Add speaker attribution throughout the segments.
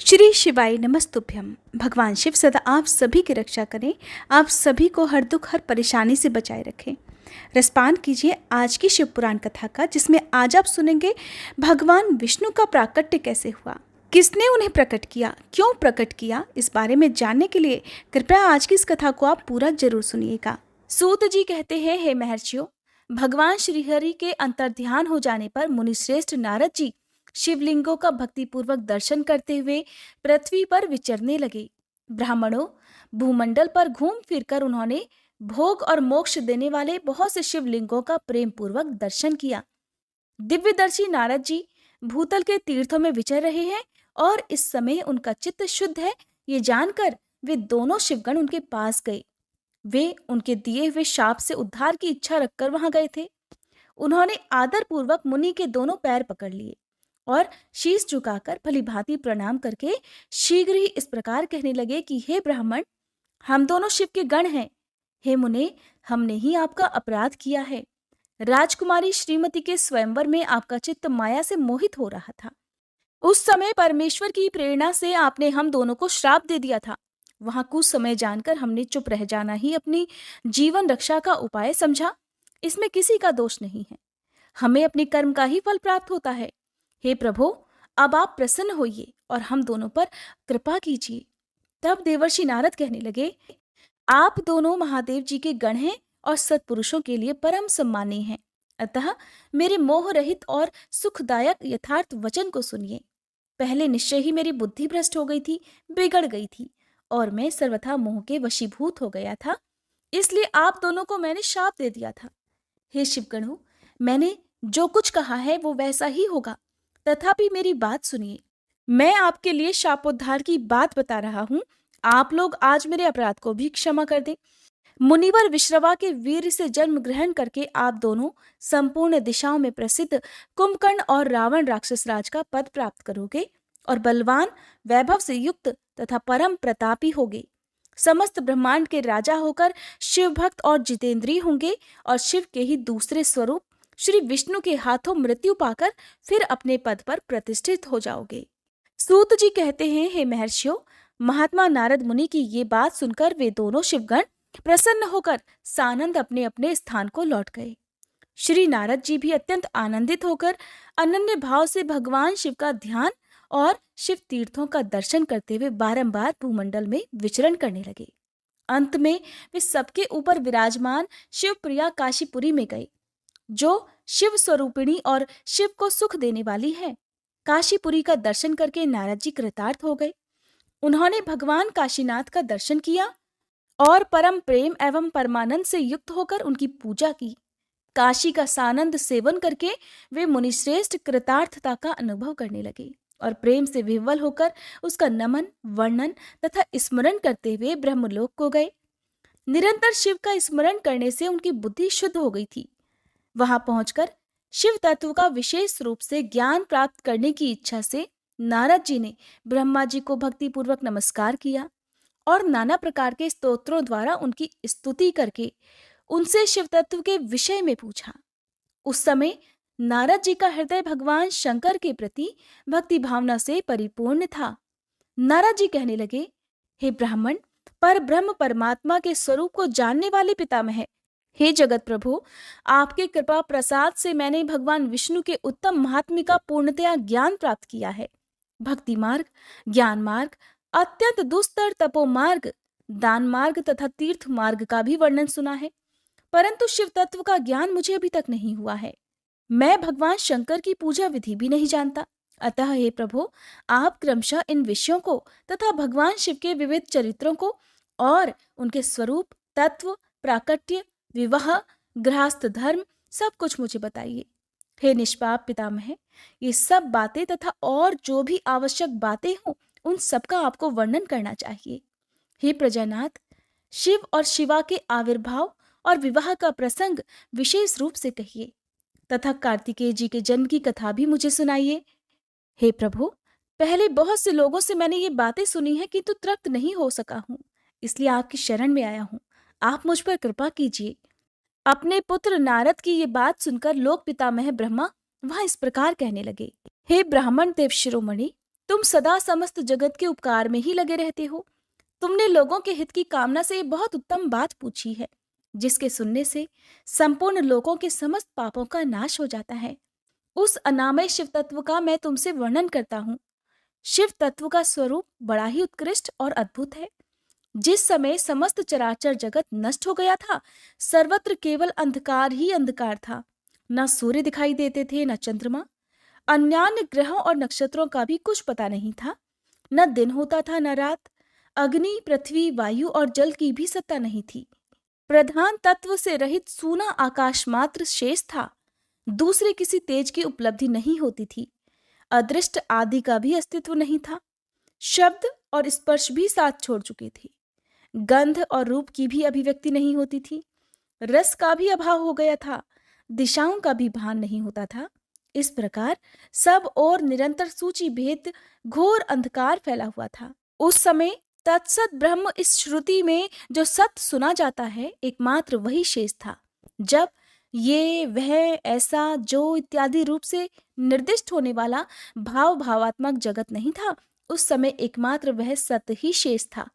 Speaker 1: श्री शिवाय नमस्तुभ्यम। भगवान शिव सदा आप सभी की रक्षा करें, आप सभी को हर दुख हर परेशानी से बचाए रखें। रसपान कीजिए आज की शिव पुराण कथा का, जिसमें आज आप सुनेंगे भगवान विष्णु का प्राकट्य कैसे हुआ, किसने उन्हें प्रकट किया, क्यों प्रकट किया। इस बारे में जानने के लिए कृपया आज की इस कथा को आप पूरा जरूर सुनिएगा। सूत जी कहते हैं, हे महर्षियों, भगवान श्रीहरि के अंतर्ध्यान हो जाने पर मुनिश्रेष्ठ नारद जी शिवलिंगों का भक्तिपूर्वक दर्शन करते हुए पृथ्वी पर विचरने लगे। ब्राह्मणों, भूमंडल पर घूम फिरकर उन्होंने भोग और मोक्ष देने वाले बहुत से शिवलिंगों का प्रेम पूर्वक दर्शन किया। दिव्यदर्शी नारद जी भूतल के तीर्थों में विचर रहे हैं और इस समय उनका चित्त शुद्ध है, ये जानकर वे दोनों शिवगण उनके पास गए। वे उनके दिए हुए शाप से उद्धार की इच्छा रखकर वहां गए थे। उन्होंने आदर पूर्वक मुनि के दोनों पैर पकड़ लिए और शीश झुकाकर भलीभांति प्रणाम करके शीघ्र ही इस प्रकार कहने लगे कि हे ब्राह्मण, हम दोनों शिव के गण हैं। हे मुने, हमने ही आपका अपराध किया है। राजकुमारी श्रीमती के स्वयंवर में आपका चित्त माया से मोहित हो रहा था। उस समय परमेश्वर की प्रेरणा से आपने हम दोनों को श्राप दे दिया था। वहां कुछ समय जानकर हमने चुप रह जाना ही अपनी जीवन रक्षा का उपाय समझा। इसमें किसी का दोष नहीं है, हमें अपने कर्म का ही फल प्राप्त होता है। हे प्रभु, अब आप प्रसन्न होइए और हम दोनों पर कृपा कीजिए। तब देवर्षि नारद कहने लगे, आप दोनों महादेव जी के गण हैं और सत्पुरुषों के लिए परम सम्मानीय हैं। अतः मेरे मोह रहित और सुखदायक यथार्थ वचन को सुनिए। पहले निश्चय ही मेरी बुद्धि भ्रष्ट हो गई थी, बिगड़ गई थी और मैं सर्वथा मोह के वशीभूत हो गया था। इसलिए आप दोनों को मैंने शाप दे दिया था। हे शिवगणों, मैंने जो कुछ कहा है वो वैसा ही होगा, तथापि मेरी बात सुनिए। मैं आपके लिए शापोद्धार की बात बता रहा हूं। आप लोग आज मेरे अपराध को भी क्षमा कर दें। मुनिवर विश्रवा के वीर से जन्म ग्रहण करके आप दोनों संपूर्ण दिशाओं में प्रसिद्ध कुंभकर्ण और रावण राक्षस राज का पद प्राप्त करोगे और बलवान, वैभव से युक्त तथा परम प्रतापी होगे। समस्त ब्रह्मांड के राजा होकर शिव भक्त और जितेंद्रीय होंगे और शिव के ही दूसरे स्वरूप श्री विष्णु के हाथों मृत्यु पाकर फिर अपने पद पर प्रतिष्ठित हो जाओगे। सूत जी कहते हैं, हे महर्षियों, महात्मा नारद मुनि की ये बात सुनकर वे दोनों शिवगण प्रसन्न होकर सानंद अपने अपने स्थान को लौट गए। श्री नारद जी भी अत्यंत आनंदित होकर अनन्य भाव से भगवान शिव का ध्यान और शिव तीर्थों का दर्शन करते हुए बारंबार भूमंडल में विचरण करने लगे। अंत में वे सबके ऊपर विराजमान शिवप्रिया काशीपुरी में गए, जो शिव स्वरूपिणी और शिव को सुख देने वाली है। काशीपुरी का दर्शन करके नारद जी कृतार्थ हो गए। उन्होंने भगवान काशीनाथ का दर्शन किया और परम प्रेम एवं परमानंद से युक्त होकर उनकी पूजा की। काशी का सानंद सेवन करके वे मुनिश्रेष्ठ कृतार्थता का अनुभव करने लगे और प्रेम से विह्वल होकर उसका नमन, वर्णन तथा स्मरण करते हुए ब्रह्मलोक को गए। निरंतर शिव का स्मरण करने से उनकी बुद्धि शुद्ध हो गई थी। वहां पहुंचकर शिव तत्व का विशेष रूप से ज्ञान प्राप्त करने की इच्छा से नारद जी ने ब्रह्मा जी को भक्तिपूर्वक नमस्कार किया और नाना प्रकार के स्तोत्रों द्वारा उनकी स्तुति करके उनसे शिव तत्व के विषय में पूछा। उस समय नारद जी का हृदय भगवान शंकर के प्रति भक्ति भावना से परिपूर्ण था। नारद जी कहने लगे, हे ब्राह्मण, पर ब्रह्म परमात्मा के स्वरूप को जानने वाले पितामह, हे जगत प्रभु, आपके कृपा प्रसाद से मैंने भगवान विष्णु के उत्तम महात्म्य का पूर्णतया ज्ञान प्राप्त किया है। भक्ति मार्ग, ज्ञान मार्ग, अत्यंत दुस्तर तपो मार्ग, दान मार्ग तथा तीर्थ मार्ग का भी वर्णन सुना है, परंतु शिव तत्व का ज्ञान मुझे अभी तक नहीं हुआ है। मैं भगवान शंकर की पूजा विधि भी नहीं जानता। अतः हे प्रभु, आप क्रमशः इन विषयों को तथा भगवान शिव के विविध चरित्रों को और उनके स्वरूप, तत्व, प्राकट्य, विवाह, गृहस्थ धर्म सब कुछ मुझे बताइए। हे निष्पाप पितामह, ये सब बातें तथा और जो भी आवश्यक बातें हों उन सब का आपको वर्णन करना चाहिए। हे प्रजानाथ, शिव और शिवा के आविर्भाव और विवाह का प्रसंग विशेष रूप से कहिए तथा कार्तिकेय जी के जन्म की कथा भी मुझे सुनाइए। हे प्रभु, पहले बहुत से लोगों से मैंने ये बातें सुनी है किंतु तृप्त नहीं हो सका हूँ, इसलिए आपकी शरण में आया हूँ। आप मुझ पर कृपा कीजिए। अपने पुत्र नारद की ये बात सुनकर लोक पितामह ब्रह्मा वह इस प्रकार कहने लगे, हे ब्राह्मण देव शिरोमणि, तुम सदा समस्त जगत के उपकार में ही लगे रहते हो। तुमने लोगों के हित की कामना से बहुत उत्तम बात पूछी है, जिसके सुनने से संपूर्ण लोगों के समस्त पापों का नाश हो जाता है। उस अनामय शिव तत्व का मैं तुमसे वर्णन करता हूँ। शिव तत्व का स्वरूप बड़ा ही उत्कृष्ट और अद्भुत है। जिस समय समस्त चराचर जगत नष्ट हो गया था, सर्वत्र केवल अंधकार ही अंधकार था। न सूर्य दिखाई देते थे, न चंद्रमा। अन्यान्य ग्रहों और नक्षत्रों का भी कुछ पता नहीं था। न दिन होता था, न रात। अग्नि, पृथ्वी, वायु और जल की भी सत्ता नहीं थी। प्रधान तत्व से रहित सूना आकाश मात्र शेष था। दूसरे किसी तेज की उपलब्धि नहीं होती थी। अदृष्ट आदि का भी अस्तित्व नहीं था। शब्द और स्पर्श भी साथ छोड़ चुके थे। गंध और रूप की भी अभिव्यक्ति नहीं होती थी। रस का भी अभाव हो गया था। दिशाओं का भी भान नहीं होता था। इस प्रकार सब और निरंतर सूची भेद घोर अंधकार फैला हुआ था। उस समय तत्सत ब्रह्म इस श्रुति में जो सत्य सुना जाता है, एकमात्र वही शेष था। जब ये, वह, ऐसा, जो इत्यादि रूप से निर्दिष्ट होने वाला भावात्मक जगत नहीं था, उस समय एकमात्र वह सत्य ही शेष था,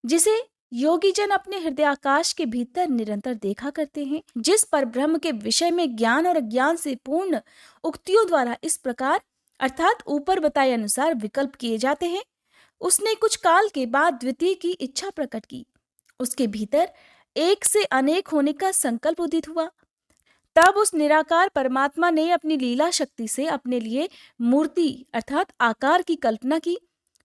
Speaker 1: जिसे योगी जन अपने हृदयाकाश के भीतर निरंतर देखा करते हैं। जिस पर ब्रह्म के विषय में ज्ञान और अज्ञान से पूर्ण उक्तियों द्वारा इस प्रकार अर्थात ऊपर बताए अनुसार विकल्प किए जाते हैं, उसने कुछ काल के बाद द्वितीय की इच्छा प्रकट की। उसके भीतर एक से अनेक होने का संकल्प उदित हुआ। तब उस निराकार परमात्मा ने अपनी लीला शक्ति से अपने लिए मूर्ति अर्थात आकार की कल्पना की।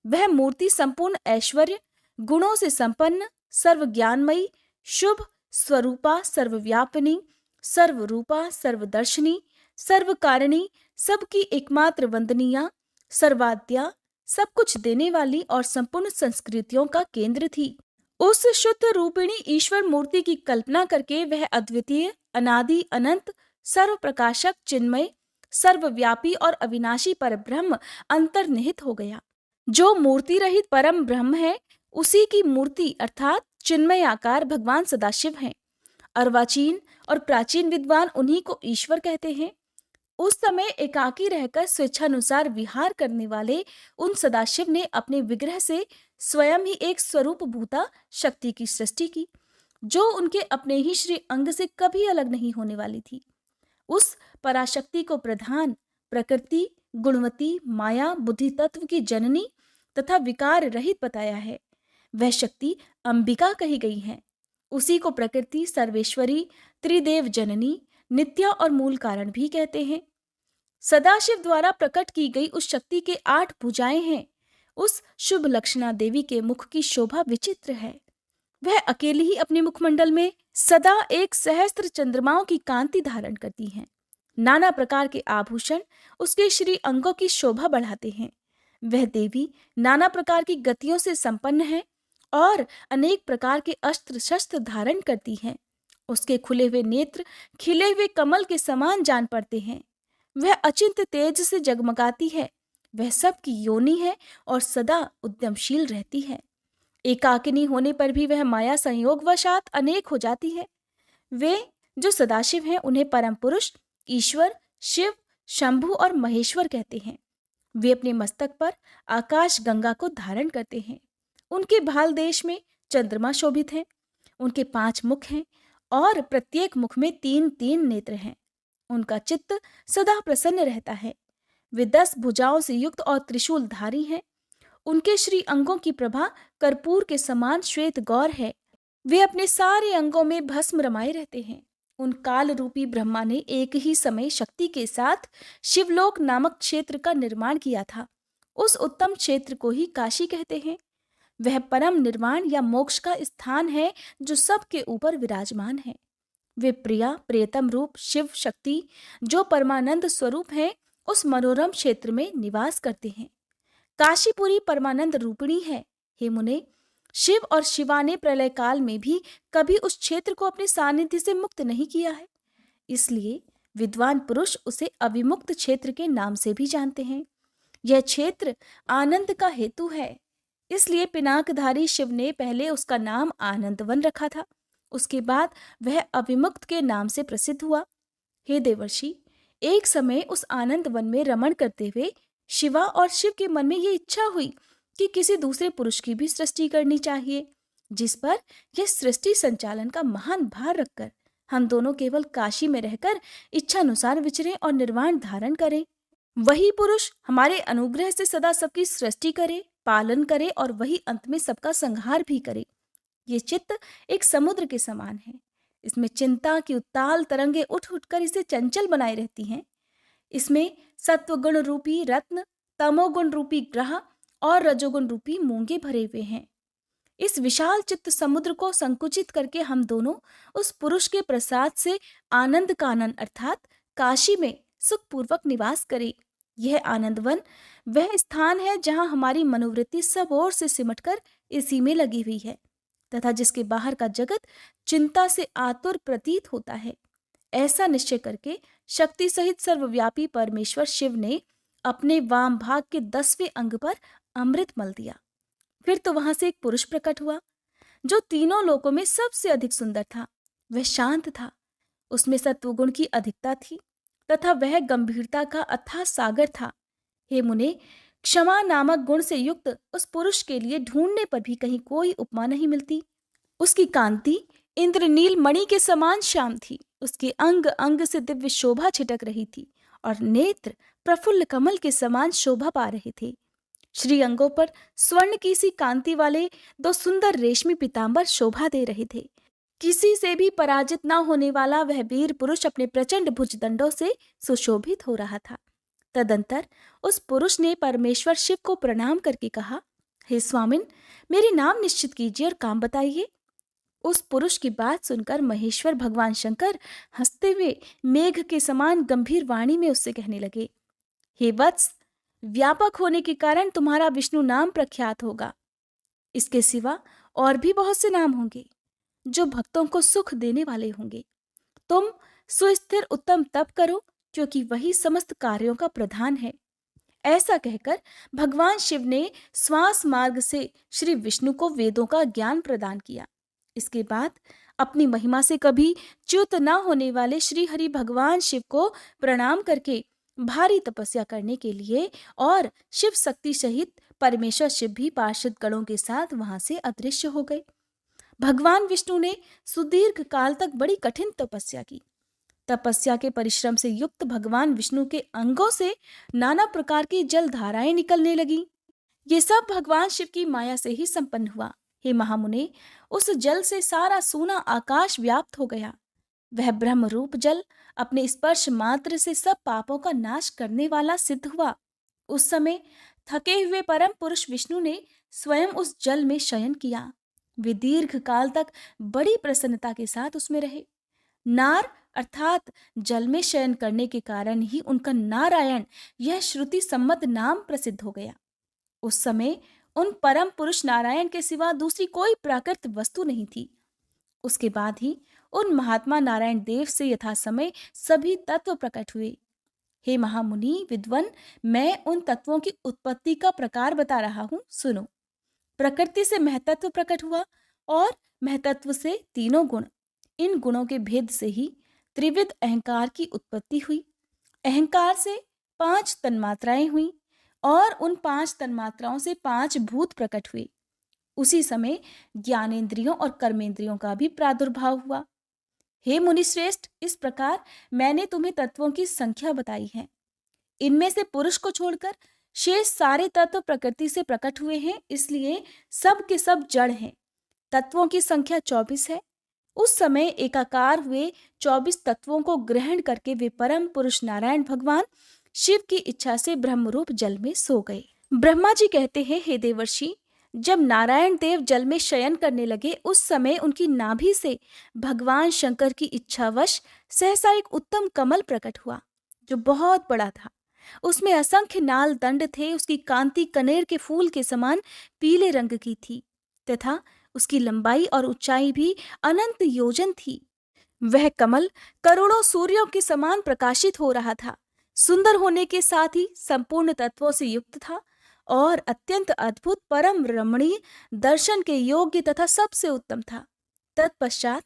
Speaker 1: वह मूर्ति संपूर्ण ऐश्वर्य, गुणों से संपन्न, सर्वज्ञानमयी, शुभ स्वरूपा, सर्वव्यापिनी, सर्वरूपा, सर्वदर्शनी, सर्वकारिणी, सबकी एकमात्र वंदनीया, सर्वाद्या, सब कुछ देने वाली और संपूर्ण संस्कृतियों का केंद्र थी। उस शुद्ध रूपिणी ईश्वर मूर्ति की कल्पना करके वह अद्वितीय, अनादि, अनंत, सर्व प्रकाशक, चिन्मय, सर्वव्यापी और अविनाशी पर ब्रह्म अंतर्निहित हो गया। जो मूर्ति रहित परम ब्रह्म है, उसी की मूर्ति अर्थात चिन्मय आकार भगवान सदाशिव हैं। अर्वाचीन और प्राचीन विद्वान उन्हीं को ईश्वर कहते हैं। उस समय एकाकी रहकर स्वेच्छानुसार विहार करने वाले उन सदाशिव ने अपने विग्रह से स्वयं ही एक स्वरूप भूता शक्ति की सृष्टि की, जो उनके अपने ही श्री अंग से कभी अलग नहीं होने वाली थी। उस पराशक्ति को प्रधान, प्रकृति, गुणवती, माया, बुद्धि तत्व की जननी तथा विकार रहित बताया है। वह शक्ति अंबिका कही गई है। उसी को प्रकृति, सर्वेश्वरी, त्रिदेव जननी, नित्या और मूल कारण भी कहते हैं। सदाशिव द्वारा प्रकट की गई उस शक्ति के 8 भुजाएं हैं। उस शुभ लक्षणा देवी के मुख की शोभा विचित्र है। वह अकेली ही अपने मुखमंडल में सदा एक सहस्त्र चंद्रमाओं की कांति धारण करती हैं। नाना प्रकार के आभूषण उसके श्री अंगों की शोभा बढ़ाते हैं। वह देवी नाना प्रकार की गतियों से संपन्न है और अनेक प्रकार के अस्त्र शस्त्र धारण करती है। उसके खुले हुए नेत्र खिले हुए कमल के समान जान पड़ते हैं। वह अचिंत्य तेज से जगमगाती है। वह सबकी योनि है और सदा उद्यमशील रहती है। एकाकिनी होने पर भी वह माया संयोगवशात अनेक हो जाती है। वे जो सदाशिव हैं, उन्हें परम पुरुष, ईश्वर, शिव, शंभु और महेश्वर कहते हैं। वे अपने मस्तक पर आकाश गंगा को धारण करते हैं। उनके भाल देश में चंद्रमा शोभित हैं। उनके 5 मुख हैं और प्रत्येक मुख में 3-3 नेत्र हैं। उनका चित्त सदा प्रसन्न रहता है। वे 10 भुजाओं से युक्त और त्रिशूलधारी हैं। उनके श्री अंगों की प्रभा कर्पूर के समान श्वेत गौर है। वे अपने सारे अंगों में भस्म रमाए रहते हैं। उन काल रूपी ब्रह्मा ने एक ही समय शक्ति के साथ शिवलोक नामक क्षेत्र का निर्माण किया था। उस उत्तम क्षेत्र को ही काशी कहते हैं। वह परम निर्वाण या मोक्ष का स्थान है जो सबके ऊपर विराजमान है। वे प्रिया प्रियतम रूप शिव शक्ति जो परमानंद स्वरूप है, उस मनोरम क्षेत्र में निवास करते हैं। काशीपुरी परमानंद रूपिणी है। हे मुने, शिव और शिवा ने प्रलय काल में भी कभी उस क्षेत्र को अपने सानिध्य से मुक्त नहीं किया है। इसलिए विद्वान पुरुष उसे अविमुक्त क्षेत्र के नाम से भी जानते हैं। यह क्षेत्र आनंद का हेतु है। इसलिए पिनाकधारी शिव ने पहले उसका नाम आनंदवन रखा था। उसके बाद वह अविमुक्त के नाम से प्रसिद्ध हुआ। हे देवर्षि, एक समय उस आनंद वन में रमण करते हुए शिवा और शिव के मन में ये इच्छा हुई कि किसी दूसरे पुरुष की भी सृष्टि करनी चाहिए, जिस पर यह सृष्टि संचालन का महान भार रखकर हम दोनों केवल काशी में रहकर इच्छानुसार विचरें और निर्वाण धारण करें। वही पुरुष हमारे अनुग्रह से सदा सबकी सृष्टि करे, पालन करे और वही अंत में सबका संहार भी करे। ये चित्त एक समुद्र के समान है। इसमें चिंता की उत्ताल तरंगे उठ उठकर इसे चंचल बनाए रहती हैं। इसमें सत्वगुण रूपी रत्न, तमोगुण रूपी ग्रह और रजोगुण रूपी मूंगे भरे हुए हैं। इस विशाल चित्त समुद्र को संकुचित करके हम दोनों उस पुरुष के प्रसाद से आनंद कानन अर्थात काशी में सुखपूर्वक निवास करें। यह आनंदवन वह स्थान है जहां हमारी मनोवृत्ति सब ओर से सिमटकर इसी में लगी हुई है तथा जिसके बाहर का जगत चिंता से आतुर प्रतीत होता है। ऐसा निश्चय करके शक्ति सहित सर्वव्यापी परमेश्वर शिव ने अपने वाम भाग के 10वें अंग पर अमृत मल दिया। फिर तो वहां से एक पुरुष प्रकट हुआ जो तीनों लोकों में सबसे अधिक सुंदर था। वह शांत था, उसमें सत्वगुण की अधिकता थी तथा वह गंभीरता का अथाह सागर था। हे मुने, क्षमा नामक गुण से युक्त उस पुरुष के लिए ढूंढने पर भी कहीं कोई उपमा नहीं मिलती। उसकी कांति इंद्रनील मणि के समान श्याम थी। उसके अंग अंग से दिव्य शोभा छिटक रही थी और नेत्र प्रफुल्ल कमल के समान शोभा पा रहे थे। श्री अंगों पर स्वर्ण की सी कांति वाले 2 सुंदर रेशमी पीतांबर शोभा दे रहे थे। किसी से भी पराजित न होने वाला वह वीर पुरुष अपने प्रचंड भुजदंडों से सुशोभित हो रहा था। तदंतर उस पुरुष ने परमेश्वर शिव को प्रणाम करके कहा, हे स्वामिन, मेरे नाम निश्चित कीजिए और काम बताइए। उस पुरुष की बात सुनकर महेश्वर भगवान शंकर हंसते हुए मेघ के समान गंभीर वाणी में उससे कहने लगे, हे वत्स, व्यापक होने के कारण तुम्हारा विष्णु नाम प्रख्यात होगा। इसके सिवा और भी बहुत से नाम होंगे जो भक्तों को सुख देने वाले होंगे। तुम सुस्थिर उत्तम तप करो, क्योंकि वही समस्त कार्यों का प्रधान है। ऐसा कहकर भगवान शिव ने श्वास मार्ग से श्री विष्णु को वेदों का ज्ञान प्रदान किया। इसके बाद अपनी महिमा से कभी च्युत न होने वाले श्री हरि भगवान शिव को प्रणाम करके भारी तपस्या करने के लिए और शिव शक्ति सहित परमेश्वर शिव भी पार्षद गणों के साथ वहां से अदृश्य हो गए। भगवान विष्णु ने सुदीर्घ काल तक बड़ी कठिन तपस्या की। तपस्या के परिश्रम से युक्त भगवान विष्णु के अंगों से नाना प्रकार की जल धाराएं निकलने लगी। ये सब भगवान शिव की माया से ही संपन्न हुआ। हे महामुने, उस जल से सारा सूना आकाश व्याप्त हो गया। वह ब्रह्म रूप जल अपने स्पर्श मात्र से सब पापों का नाश करने वाला सिद्ध हुआ। उस समय थके हुए परम पुरुष विष्णु ने स्वयं उस जल में शयन किया। वे दीर्घ काल तक बड़ी प्रसन्नता के साथ उसमें रहे। नार अर्थात जल में शयन करने के कारण ही उनका नारायण यह श्रुति सम्मत नाम प्रसिद्ध हो गया। उस समय उन परम पुरुष नारायण के सिवा दूसरी कोई प्राकृत वस्तु नहीं थी। उसके बाद ही उन महात्मा नारायण देव से यथा समय सभी तत्व प्रकट हुए। हे महामुनि विद्वन, मैं उन तत्वों की उत्पत्ति का प्रकार बता रहा हूं, सुनो। प्रकृति से महतत्व प्रकट हुआ और महतत्व से तीनों गुण। इन गुणों के भेद से ही त्रिविध अहंकार की उत्पत्ति हुई। अहंकार से 5 तन्मात्राएं हुई और उन 5 तन्मात्राओं से 5 भूत प्रकट हुए। उसी समय ज्ञानेंद्रियों और कर्मेंद्रियों का भी प्रादुर्भाव हुआ। हे मुनिश्रेष्ठ, इस प्रकार मैंने तुम्हें तत्वों की संख्या बताई है। इनमें से पुरुष को छोड़कर शेष सारे तत्व प्रकृति से प्रकट हुए हैं, इसलिए सब के सब जड़ हैं। तत्वों की संख्या 24 है। उस समय एकाकार हुए 24 तत्वों को ग्रहण करके वे परम पुरुष नारायण भगवान शिव की इच्छा से ब्रह्मरूप जल में सो गए। ब्रह्मा जी कहते हैं, हे देवर्षि, जब नारायण देव जल में शयन करने लगे उस समय उनकी नाभि से भगवान शंकर की इच्छावश सहसा एक उत्तम कमल प्रकट हुआ जो बहुत बड़ा था। उसमें असंख्य नाल दंड थे। उसकी कांति कनेर के फूल के समान पीले रंग की थी तथा उसकी लंबाई और ऊंचाई भी अनंत योजन थी। वह कमल करोड़ों सूर्यों के समान प्रकाशित हो रहा था। सुंदर होने के साथ ही संपूर्ण तत्वों से युक्त था और अत्यंत अद्भुत परम रमणीय दर्शन के योग्य तथा सबसे उत्तम था। तत्पश्चात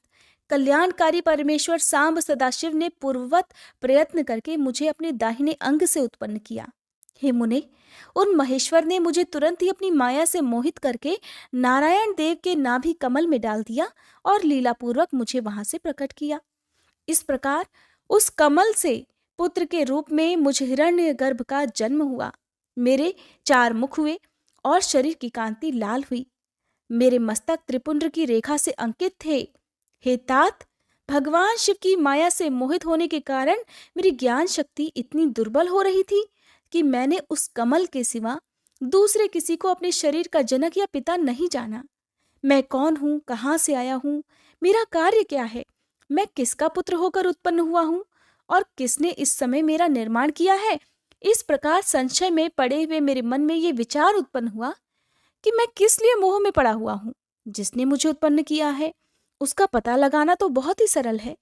Speaker 1: कल्याणकारी परमेश्वर सांब सदाशिव ने पूर्ववत प्रयत्न करके मुझे अपने दाहिने अंग से उत्पन्न किया। हे मुने, उन महेश्वर ने मुझे तुरंत ही अपनी माया से मोहित करके नारायण देव के नाभि कमल में डाल दिया और लीलापूर्वक मुझे वहां से प्रकट किया। इस प्रकार उस कमल से पुत्र के रूप में मुझ हिरण्यगर्भ का जन्म हुआ। मेरे 4 मुख हुए और शरीर की कांति लाल हुई। मेरे मस्तक त्रिपुंड्र की रेखा से अंकित थे। हे तात, भगवान शिव की माया से मोहित होने के कारण मेरी ज्ञान शक्ति इतनी दुर्बल हो रही थी कि मैंने उस कमल के सिवा दूसरे किसी को अपने शरीर का जनक या पिता नहीं जाना। मैं कौन हूँ, कहाँ से आया हूँ, मेरा कार्य क्या है, मैं किसका पुत्र होकर उत्पन्न हुआ हूँ और किसने इस समय मेरा निर्माण किया है। इस प्रकार संशय में पड़े हुए मेरे मन में ये विचार उत्पन्न हुआ कि मैं किस लिए मोह में पड़ा हुआ हूँ। जिसने मुझे उत्पन्न किया है उसका पता लगाना तो बहुत ही सरल है।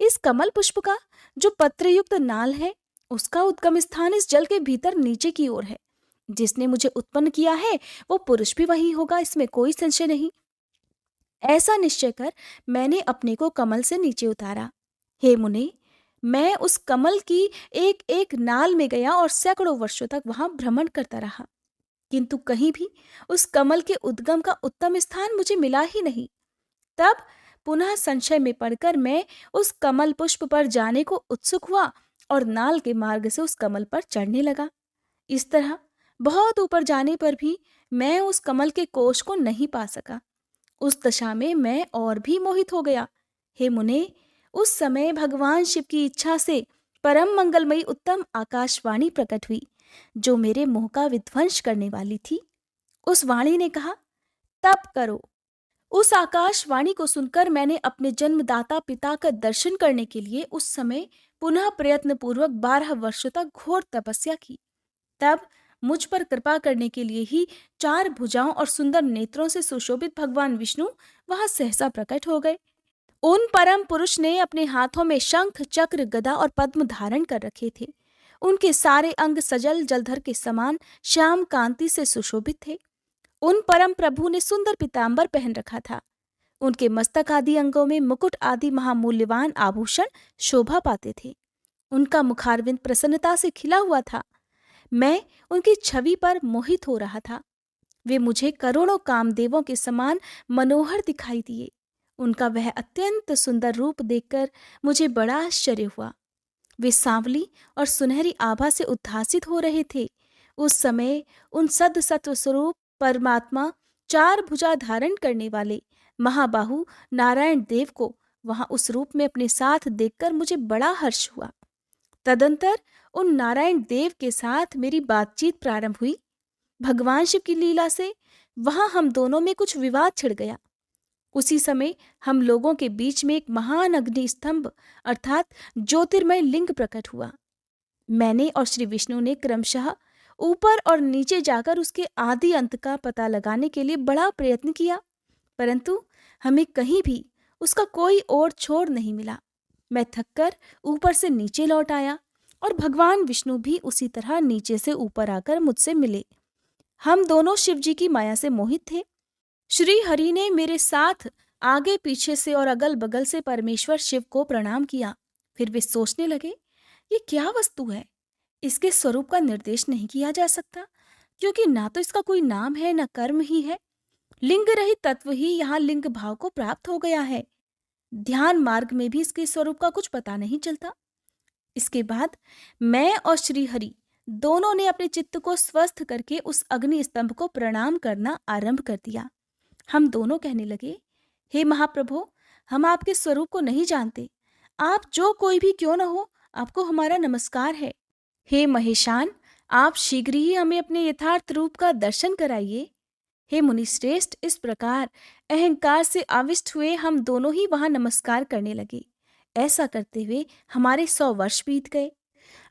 Speaker 1: इस कमल पुष्प का जो पत्रयुक्त नाल है उसका उद्गम स्थान इस जल के भीतर नीचे की ओर है। जिसने मुझे उत्पन्न किया है वो पुरुष भी वही होगा, इसमें कोई संशय नहीं। ऐसा निश्चय कर मैंने अपने को कमल से नीचे उतारा। हे मुने, मैं उस कमल की एक एक नाल में गया और सैकड़ों वर्षों तक वहां भ्रमण करता रहा, किंतु कहीं भी उस कमल के उद्गम का उत्तम स्थान मुझे मिला ही नहीं। तब पुनः संशय में पड़कर मैं उस कमल पुष्प पर जाने को उत्सुक हुआ और नाल के मार्ग से उस कमल पर चढ़ने लगा। इस तरह बहुत ऊपर जाने पर भी मैं उस कमल के कोश को नहीं पा सका। उस दशा में मैं और भी मोहित हो गया। हे मुने, उस समय भगवान शिव की इच्छा से परम मंगलमयी उत्तम आकाशवाणी प्रकट हुई, जो मेरे मोह का विध्वंस करने वाली थी। उस वाणी ने कहा, तप करो। उस आकाशवाणी को सुनकर मैंने अपने जन्मदाता पिता का दर्शन करने के लिए उस समय पुनः प्रयत्न पूर्वक 12 वर्षों तक घोर तपस्या की। तब मुझ पर कृपा करने के लिए ही 4 भुजाओं और सुंदर नेत्रों से सुशोभित भगवान विष्णु वहां सहसा प्रकट हो गए। उन परम पुरुष ने अपने हाथों में शंख, चक्र, गदा और पद्म धारण कर रखे थे। उनके सारे अंग सजल जलधर के समान श्याम कांति से सुशोभित थे। उन परम प्रभु ने सुंदर पीतांबर पहन रखा था। उनके मस्तक आदि अंगों में मुकुट आदि महामूल्यवान आभूषण शोभा पाते थे। उनका मुखारविंद प्रसन्नता से खिला हुआ था। मैं उनकी छवि पर मोहित हो रहा था। वे मुझे करोड़ों कामदेवों के समान मनोहर दिखाई दिए। उनका वह अत्यंत सुंदर रूप देखकर मुझे बड़ा आश्चर्य हुआ। वे सांवली और सुनहरी आभा से उद्भासित हो रहे थे। उस समय उन सद सत्व स्वरूप परमात्मा 4 भुजा धारण करने वाले महाबाहु नारायण देव को वहां उस रूप में अपने साथ देखकर मुझे बड़ा हर्ष हुआ। तदंतर उन नारायण देव के साथ मेरी बातचीत प्रारंभ हुई। भगवान शिव की लीला से वहां हम दोनों में कुछ विवाद छिड़ गया। उसी समय हम लोगों के बीच में एक महान अग्नि स्तंभ अर्थात ज्योतिर्मय लिंग प्रकट हुआ। मैंने और श्री विष्णु ने क्रमशः ऊपर और नीचे जाकर उसके आदि अंत का पता लगाने के लिए बड़ा प्रयत्न किया, परंतु हमें कहीं भी उसका कोई ओर छोर नहीं मिला। मैं थककर ऊपर से नीचे लौट आया और भगवान विष्णु भी उसी तरह नीचे से ऊपर आकर मुझसे मिले। हम दोनों शिव जी की माया से मोहित थे। श्री हरि ने मेरे साथ आगे पीछे से और अगल बगल से परमेश्वर शिव को प्रणाम किया। फिर वे सोचने लगे, ये क्या वस्तु है, इसके स्वरूप का निर्देश नहीं किया जा सकता, क्योंकि ना तो इसका कोई नाम है न कर्म ही है। लिंग रहित तत्व ही यहाँ लिंग भाव को प्राप्त हो गया है। ध्यान मार्ग में भी इसके स्वरूप का कुछ पता नहीं चलता। इसके बाद मैं और श्री हरि दोनों ने अपने चित्त को स्वस्थ करके उस अग्नि स्तंभ को प्रणाम करना आरंभ कर दिया। हम दोनों कहने लगे, हे महाप्रभु, हम आपके स्वरूप को नहीं जानते। आप जो कोई भी क्यों न हो, आपको हमारा नमस्कार है। हे महेशान, आप शीघ्र ही हमें अपने यथार्थ रूप का दर्शन कराइए। हे मुनिश्रेष्ठ, इस प्रकार अहंकार से आविष्ट हुए हम दोनों ही वहां नमस्कार करने लगे। ऐसा करते हुए हमारे 100 वर्ष बीत गए।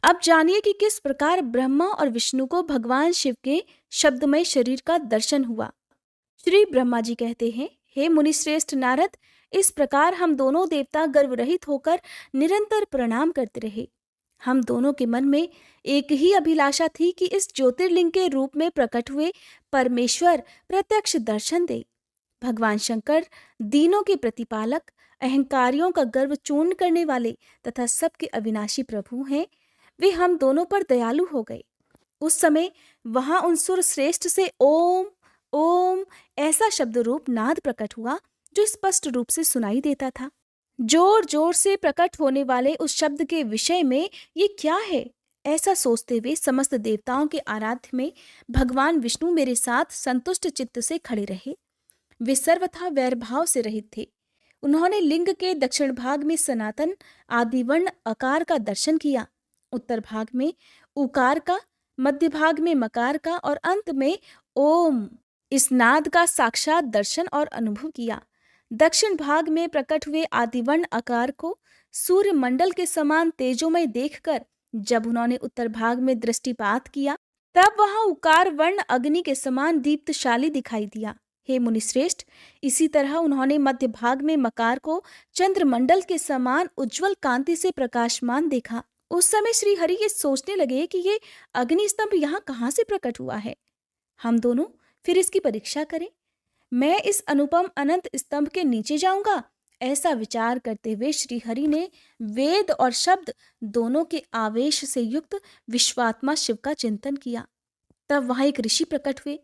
Speaker 1: अब जानिए कि किस प्रकार ब्रह्मा और विष्णु को भगवान शिव के शब्दमय शरीर का दर्शन हुआ। श्री ब्रह्मा जी कहते हैं, हे मुनिश्रेष्ठ नारद, इस प्रकार हम दोनों देवता गर्व रहित होकर निरंतर प्रणाम करते रहे। हम दोनों के मन में एक ही अभिलाषा थी कि इस ज्योतिर्लिंग के रूप में प्रकट हुए परमेश्वर प्रत्यक्ष दर्शन दे। भगवान शंकर दीनों के प्रतिपालक, अहंकारियों का गर्व चूर्ण करने वाले तथा सबके अविनाशी प्रभु हैं। वे हम दोनों पर दयालु हो गए। उस समय वहां उन सुर श्रेष्ठ से ओम ओम ऐसा शब्द रूप नाद प्रकट हुआ जो स्पष्ट रूप से सुनाई देता था। जोर जोर से प्रकट होने वाले उस शब्द के विषय में ये क्या है, ऐसा सोचते हुए समस्त देवताओं के आराध्य में भगवान विष्णु मेरे साथ संतुष्ट चित्त से खड़े रहे। वे सर्वथा वैरभाव से रहित थे। उन्होंने लिंग के दक्षिण भाग में सनातन आदिवर्ण अकार का दर्शन किया, उत्तर भाग में उकार का, मध्य भाग में मकार का और अंत में ओम इस नाद का साक्षात दर्शन और अनुभव किया। दक्षिण भाग में प्रकट हुए आदिवर्ण आकार को सूर्य मंडल के समान तेजोमय देखकर जब उन्होंने उत्तर भाग में दृष्टिपात किया, तब वहां उकार वर्ण अग्नि के समान दीप्तशाली दिखाई दिया। हे मुनिश्रेष्ठ, इसी तरह उन्होंने मध्य भाग में मकार को चंद्रमंडल के समान उज्जवल कांति से प्रकाशमान देखा। उस समय श्री हरि ये सोचने लगे कि ये अग्नि स्तंभ यहाँ कहाँ से प्रकट हुआ है। हम दोनों फिर इसकी परीक्षा करें। मैं इस अनुपम अनंत स्तंभ के नीचे जाऊंगा, ऐसा विचार करते हुए श्री हरि ने वेद और शब्द दोनों के आवेश से युक्त विश्वात्मा शिव का चिंतन किया। तब वहां एक ऋषि प्रकट हुए,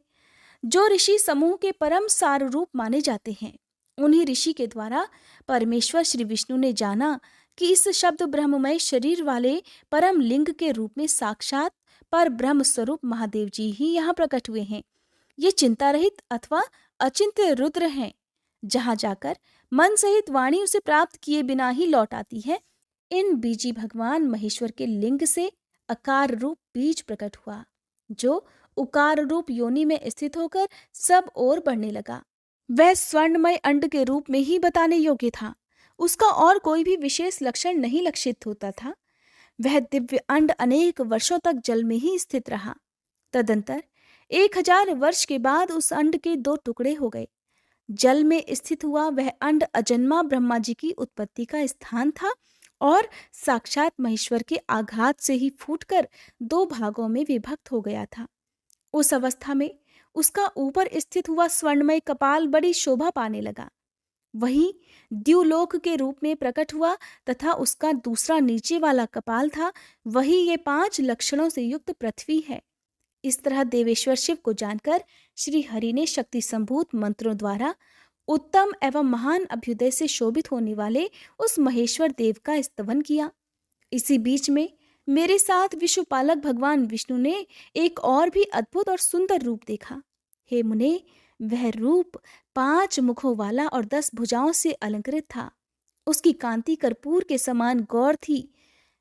Speaker 1: जो ऋषि समूह के परम सार रूप माने जाते हैं। उन्हीं ऋषि के द्वारा परमेश्वर श्री विष्णु ने जाना कि इस शब्द ब्रह्ममय शरीर वाले परम लिंग के रूप में साक्षात पर ब्रह्म स्वरूप महादेव जी ही यहाँ प्रकट हुए हैं। ये चिंता रहित अथवा अचिंत्य रुद्र हैं। जहां जाकर मन सहित वाणी उसे प्राप्त किए बिना ही लौट आती है। इन बीजी भगवान महेश्वर के लिंग से अकार रूप बीज प्रकट हुआ, जो उकार रूप योनि में स्थित होकर सब ओर बढ़ने लगा। वह स्वर्णमय अंड के रूप में ही बताने योग्य था। उसका और कोई भी विशेष लक्षण नहीं लक्षित होता था। वह दिव्य अंड अनेक वर्षों तक जल में ही स्थित रहा। तदंतर 1000 वर्ष के बाद उस अंड के 2 टुकड़े हो गए। जल में स्थित हुआ वह अंड अजन्मा ब्रह्मा जी की उत्पत्ति का स्थान था और साक्षात महेश्वर के आघात से ही फूटकर 2 भागों में विभक्त हो गया था। उस अवस्था में उसका ऊपर स्थित हुआ स्वर्णमय कपाल बड़ी शोभा पाने लगा। वहीं द्युलोक के रूप में प्रकट हुआ तथा उसका दूसरा नीचे वाला कपाल था, वही ये 5 लक्षणों से युक्त पृथ्वी है। इस तरह देवेश्वर शिव को जानकर श्री हरि ने शक्ति संभूत मंत्रों द्वारा उत्तम एवं महान अभ्युदय से शोभित होने वाले उस महेश्वर देव का स्तवन किया। इसी बीच में मेरे साथ विश्वपालक भगवान विष्णु ने एक और भी अद्भुत और सुंदर रूप देखा। हे मुने, वह रूप 5 मुखों वाला और 10 भुजाओं से अलंकृत था। उसकी कांति कर्पूर के समान गौर थी।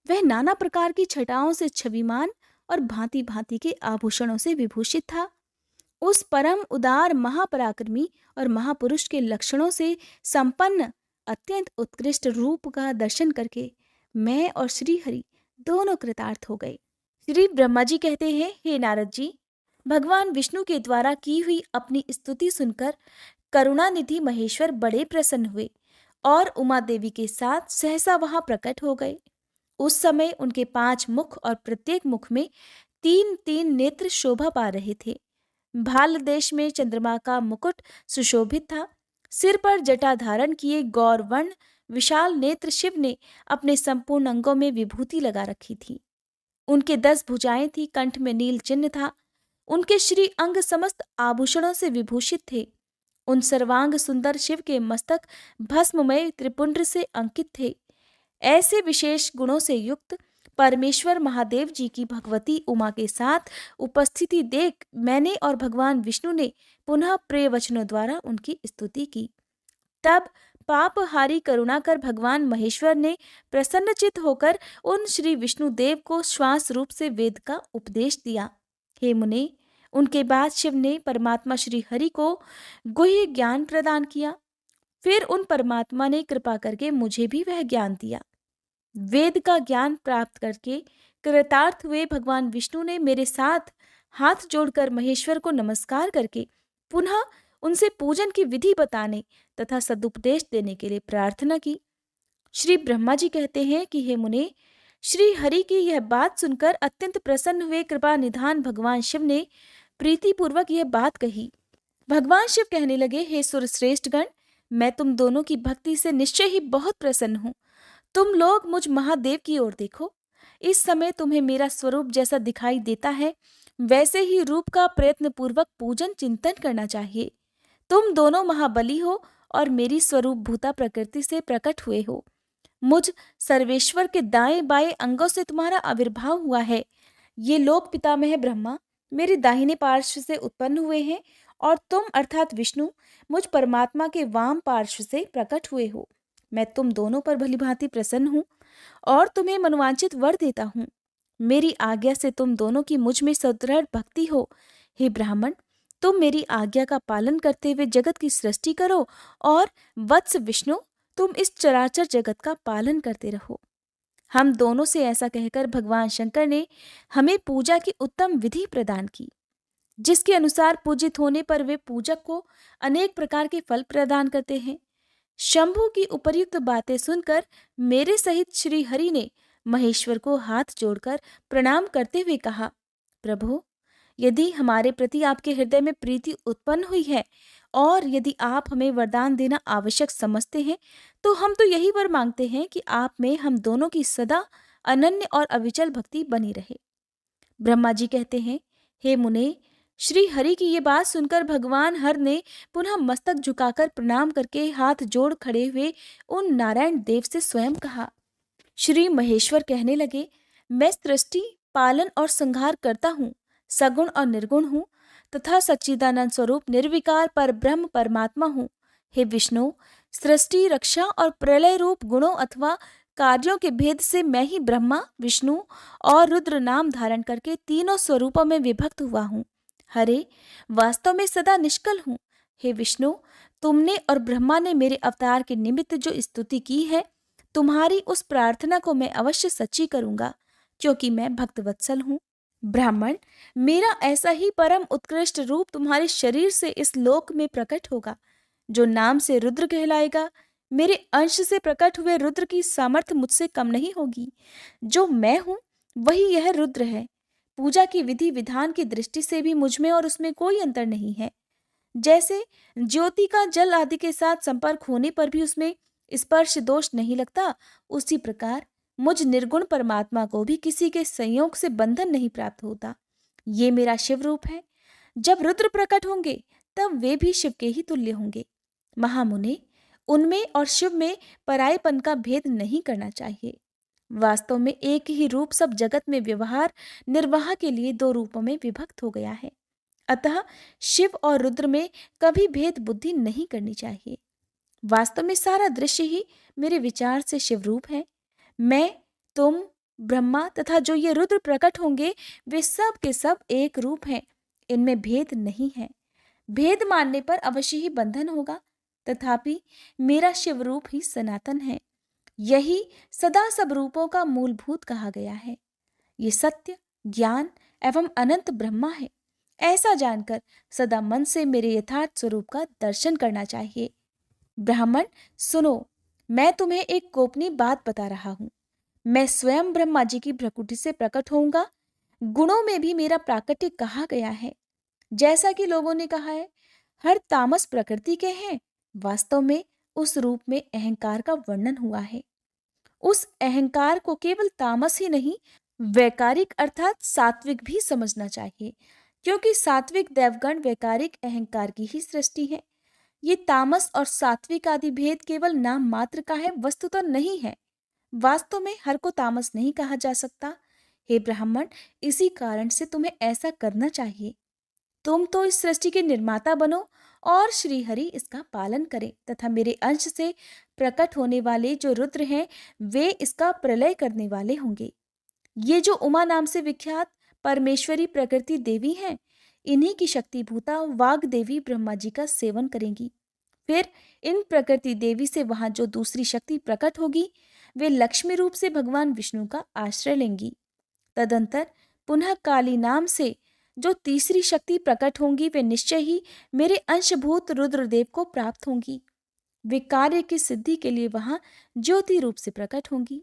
Speaker 1: वह नाना प्रकार की छटाओं से छविमान और भांति भांति के आभूषणों से विभूषित था। उस परम उदार महापराक्रमी और महापुरुष के लक्षणों से संपन्न अत्यंत उत्कृष्ट रूप का दर्शन करके मैं और श्री हरि दोनों कृतार्थ हो गए। श्री ब्रह्मा जी कहते हैं, हे नारद जी, भगवान विष्णु के द्वारा की हुई अपनी स्तुति सुनकर करुणानिधि महेश्वर बड़े प्रसन्न हुए और उमा देवी के साथ सहसा वहां प्रकट हो गए। उस समय उनके 5 मुख और प्रत्येक मुख में 3-3 नेत्र शोभा पा रहे थे। भाल देश में चंद्रमा का मुकुट सुशोभित था। सिर पर जटा धारण किए गौरवर्ण विशाल नेत्र शिव ने अपने संपूर्ण अंगों में विभूति लगा रखी थी। उनके 10 भुजाएं थी, कंठ में नील चिन्ह था। उनके श्री अंग समस्त आभूषणों से विभूषित थे। उन सर्वांग सुंदर शिव के मस्तक भस्ममय त्रिपुंड से अंकित थे। ऐसे विशेष गुणों से युक्त परमेश्वर महादेव जी की भगवती उमा के साथ उपस्थिति देख मैंने और भगवान विष्णु ने पुनः प्रिय वचनों द्वारा उनकी स्तुति की। तब पापहारी करुणा कर भगवान महेश्वर ने प्रसन्नचित होकर उन श्री विष्णु देव को श्वास रूप से वेद का उपदेश दिया। हे मुने, उनके बाद शिव ने परमात्मा श्री हरि को गुह्य ज्ञान प्रदान किया। फिर उन परमात्मा ने कृपा करके मुझे भी वह ज्ञान दिया। वेद का ज्ञान प्राप्त करके कृतार्थ हुए भगवान विष्णु ने मेरे साथ हाथ जोड़कर महेश्वर को नमस्कार करके पुनः उनसे पूजन की विधि बताने तथा सदुपदेश देने के लिए प्रार्थना की। श्री ब्रह्मा जी कहते हैं कि हे मुने, श्री हरि की यह बात सुनकर अत्यंत प्रसन्न हुए कृपा निधान भगवान शिव ने प्रीतिपूर्वक यह बात कही। भगवान शिव कहने लगे, हे सुर श्रेष्ठ गण, मैं तुम दोनों की भक्ति से निश्चय ही बहुत प्रसन्न हूँ। तुम लोग मुझ महादेव की ओर देखो। इस समय तुम्हें मेरा स्वरूप जैसा दिखाई देता है वैसे ही रूप का प्रयत्न पूर्वक पूजन चिंतन करना चाहिए। तुम दोनों महाबली हो और मेरी स्वरूप भूता प्रकृति से प्रकट हुए हो। मुझ सर्वेश्वर के दाएं बाएं अंगों से तुम्हारा आविर्भाव हुआ है। ये लोक पितामह ब्रह्मा मेरे दाहिने पार्श्व से उत्पन्न हुए हैं और तुम अर्थात विष्णु मुझ परमात्मा के वाम पार्श्व से प्रकट हुए हो। मैं तुम दोनों पर भलीभांति प्रसन्न हूँ और तुम्हें मनोवांछित वर देता हूँ। मेरी आज्ञा से तुम दोनों की मुझ में सुदृढ़ भक्ति हो। हे ब्राह्मण, तुम मेरी आज्ञा का पालन करते हुए जगत की सृष्टि करो और वत्स विष्णु, तुम इस चराचर जगत का पालन करते रहो। हम दोनों से ऐसा कहकर भगवान शंकर ने हमें पूजा की उत्तम विधि प्रदान की, जिसके अनुसार पूजित होने पर वे पूजक को अनेक प्रकार के फल प्रदान करते हैं। शंभु की उपर्युक्त बातें सुनकर मेरे सहित श्री हरि ने महेश्वर को हाथ जोड़कर प्रणाम करते हुए कहा, प्रभु, यदि हमारे प्रति आपके हृदय में प्रीति उत्पन्न हुई है और यदि आप हमें वरदान देना आवश्यक समझते हैं, तो हम तो यही वर मांगते हैं कि आप में हम दोनों की सदा अनन्य और अविचल भक्ति बनी रहे। ब्रह्मा जी कहते हैं, हे मुने, श्री हरि की ये बात सुनकर भगवान हर ने पुनः मस्तक झुकाकर प्रणाम करके हाथ जोड़ खड़े हुए उन नारायण देव से स्वयं कहा। श्री महेश्वर कहने लगे, मैं सृष्टि, पालन और संहार करता हूँ, सगुण और निर्गुण हूँ तथा सच्चिदानंद स्वरूप निर्विकार पर ब्रह्म परमात्मा हूँ। हे विष्णु, सृष्टि, रक्षा और प्रलय रूप गुणों अथवा कार्यों के भेद से मैं ही ब्रह्मा, विष्णु और रुद्र नाम धारण करके तीनों स्वरूपों में विभक्त हुआ हूँ। हरे, वास्तव में सदा निष्कल हूँ। हे विष्णु, तुमने और ब्रह्मा ने मेरे अवतार के निमित्त जो स्तुति की है, तुम्हारी उस प्रार्थना को मैं अवश्य सच्ची करूंगा, क्योंकि मैं भक्तवत्सल हूँ। ब्राह्मण, मेरा ऐसा ही परम उत्कृष्ट रूप तुम्हारे शरीर से इस लोक में प्रकट होगा, जो नाम से रुद्र कहलाएगा। मेरे अंश से प्रकट हुए रुद्र की सामर्थ्य मुझसे कम नहीं होगी। जो मैं हूँ वही यह रुद्र है। पूजा की विधि विधान की दृष्टि से भी मुझ में और उसमें कोई अंतर नहीं है। जैसे ज्योति का जल आदि के साथ संपर्क होने पर भी उसमें स्पर्श दोष नहीं लगता, उसी प्रकार मुझ निर्गुण परमात्मा को भी किसी के संयोग से बंधन नहीं प्राप्त होता। ये मेरा शिव रूप है। जब रुद्र प्रकट होंगे तब वे भी शिव के ही तुल्य होंगे। महामुने, उनमें और शिव में परायपन का भेद नहीं करना चाहिए। वास्तव में एक ही रूप सब जगत में व्यवहार निर्वाह के लिए दो रूपों में विभक्त हो गया है। अतः शिव और रुद्र में कभी भेद बुद्धि नहीं करनी चाहिए। वास्तव में सारा दृश्य ही मेरे विचार से शिव रूप है। मैं, तुम, ब्रह्मा तथा जो ये रुद्र प्रकट होंगे, वे सब के सब एक रूप हैं। इनमें भेद नहीं है। भेद मानने पर अवश्य ही बंधन होगा, तथापि मेरा शिव रूप ही सनातन है। यही सदा सब रूपों का मूलभूत कहा गया है। ये सत्य, ज्ञान एवं अनंत ब्रह्मा है। ऐसा जानकर सदा मन से मेरे यथार्थ स्वरूप का दर्शन करना चाहिए। ब्राह्मण, सुनो, मैं तुम्हें एक गोपनीय बात बता रहा हूँ। मैं स्वयं ब्रह्मा जी की भ्रकुटी से प्रकट होऊंगा। गुणों में भी मेरा प्राकट्य कहा गया है। जैसा कि लोगों ने कहा है, हर तामस प्रकृति के हैं, वास्तव में उस रूप में अहंकार का वर्णन हुआ है। उस अहंकार को केवल तामस ही नहीं, वैकारिक अर्थात सात्विक भी समझना चाहिए, क्योंकि सात्विक देवगण वैकारिक अहंकार की ही सृष्टि है। ये तामस और सात्विक आदि भेद केवल नाम मात्र का है, वस्तुतः नहीं है। वास्तव में हर को तामस नहीं कहा जा सकता। हे ब्राह्मण, इसी कारण से तुम्हें ऐसा करना चाहिए। तुम तो इस सृष्टि के निर्माता बनो और श्री हरि इसका पालन करें तथा मेरे अंश से प्रकट होने वाले जो रुद्र हैं, वे इसका प्रलय करने वाले होंगे। ये जो उमा नाम से विख्यात परमेश्वरी प्रकृति देवी हैं, इन्हीं की शक्तिभूता वाग देवी ब्रह्मा जी का सेवन करेंगी। फिर इन प्रकृति देवी से वहां जो दूसरी शक्ति प्रकट होगी, वे लक्ष्मी रूप से भगवान विष्णु का आश्रय लेंगी। तदंतर पुनः काली नाम से जो तीसरी शक्ति प्रकट होंगी, वे निश्चय ही मेरे अंशभूत रुद्रदेव को प्राप्त होंगी। वे कार्य की सिद्धि के लिए वहां ज्योति रूप से प्रकट होंगी।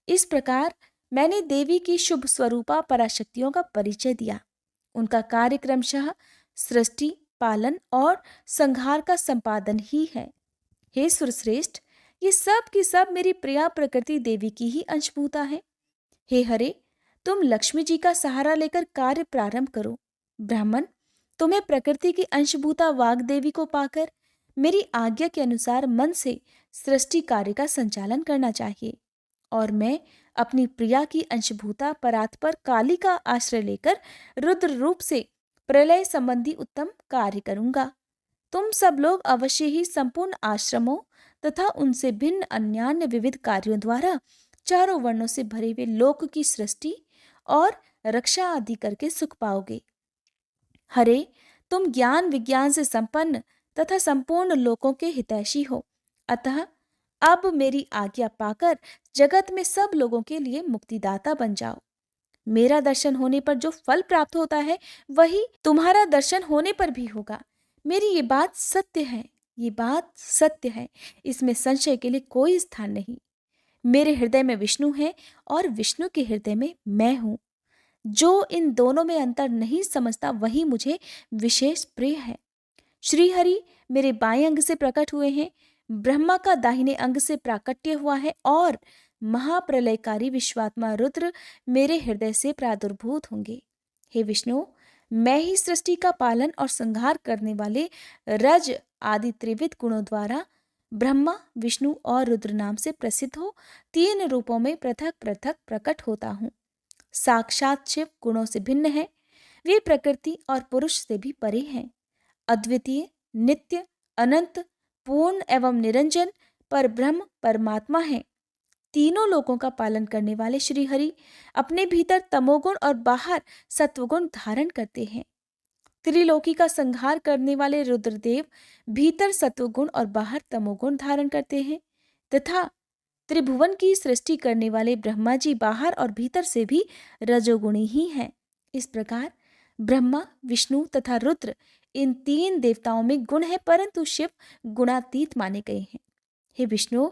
Speaker 1: इस प्रकार मैंने देवी की शुभ स्वरूपा पराशक्तियों का परिचय दिया। उनका कार्य क्रमशः सृष्टि, पालन और संहार का संपादन ही है। हे सुरश्रेष्ठ, ये सब की सब मेरी प्रिया प्रकृति देवी की ही अंशभूता है। हे हरे, तुम लक्ष्मी जी का सहारा लेकर कार्य प्रारंभ करो। ब्राह्मण, तुम्हें प्रकृति की अंशभूता वाग्देवी को पाकर मेरी आज्ञा के अनुसार मन से सृष्टि कार्य का संचालन करना चाहिए, और मैं अपनी प्रिया की अंशभूता परात्पर काली का आश्रय लेकर रुद्र रूप से प्रलय संबंधी उत्तम कार्य करूंगा। तुम सब लोग अवश्य ही संपूर्ण आश्रमों तथा उनसे भिन्न अन्यान्य विविध कार्यों द्वारा चारों वर्णों से भरे हुए लोक की सृष्टि और रक्षा आदि करके सुख पाओगे। हरे, तुम ज्ञान विज्ञान से संपन्न तथा संपूर्ण लोकों के हितैषी हो, अतः अब मेरी आज्ञा पाकर जगत में सब लोगों के लिए मुक्तिदाता बन जाओ। मेरा दर्शन होने पर जो फल प्राप्त होता है वही तुम्हारा दर्शन होने पर भी होगा। मेरी ये बात सत्य है, ये बात सत्य है, इसमें संशय के लिए कोई स्थान नहीं। मेरे हृदय में विष्णु है और विष्णु के हृदय में मैं हूं। जो इन दोनों में अंतर नहीं समझता वही मुझे विशेष प्रिय है। श्रीहरि मेरे बाएं अंग से प्रकट हुए हैं, ब्रह्मा का दाहिने अंग से प्राकट्य हुआ है, और महाप्रलयकारी विश्वात्मा रुद्र मेरे हृदय से प्रादुर्भूत होंगे। हे विष्णु, मैं ही सृष्टि का पालन और संहार करने वाले रज आदि त्रिविध गुणों द्वारा ब्रह्मा, विष्णु और रुद्र नाम से प्रसिद्ध हो तीन रूपों में पृथक पृथक प्रकट होता हूँ। साक्षात शिव गुणों से भिन्न है, वे प्रकृति और पुरुष से भी परे हैं। अद्वितीय, नित्य, अनंत, पूर्ण एवं निरंजन पर ब्रह्म परमात्मा है। तीनों लोकों का पालन करने वाले श्री हरि अपने भीतर तमोगुण और बाहर सत्वगुण धारण करते हैं। त्रिलोकी का संहार करने वाले रुद्रदेव भीतर सत्वगुण और बाहर तमोगुण धारण करते हैं, तथा त्रिभुवन की सृष्टि करने वाले ब्रह्मा जी बाहर और भीतर से भी रजोगुणी ही हैं। इस प्रकार ब्रह्मा, विष्णु तथा रुद्र इन तीन देवताओं में गुण है, परंतु शिव गुणातीत माने गए हैं। हे विष्णु,